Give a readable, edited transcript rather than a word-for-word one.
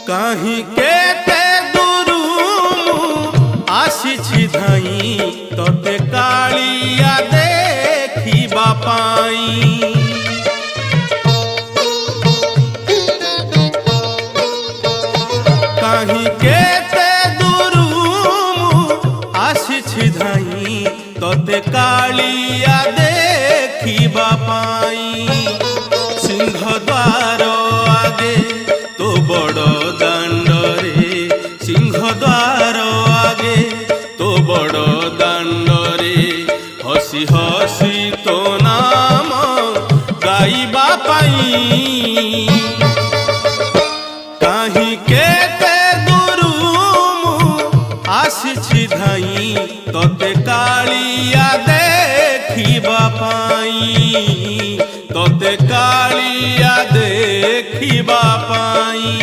कहीं केते दूरू आसी धाई तोते कालिया देखिबा पाई। कहीं केते दूरू आसी धाई तोते कालिया देखिबा पाई। सिंह द्वार आगे तो बड़ दांडरे, सिंह द्वार आगे तो बड़ दांडरे हसी हसी तो नाम गाइबा पाई। कहीं केते दूरू आसी धाई तोते कालिया देखिबा पाई, तोते कालिया देखिबा पाई।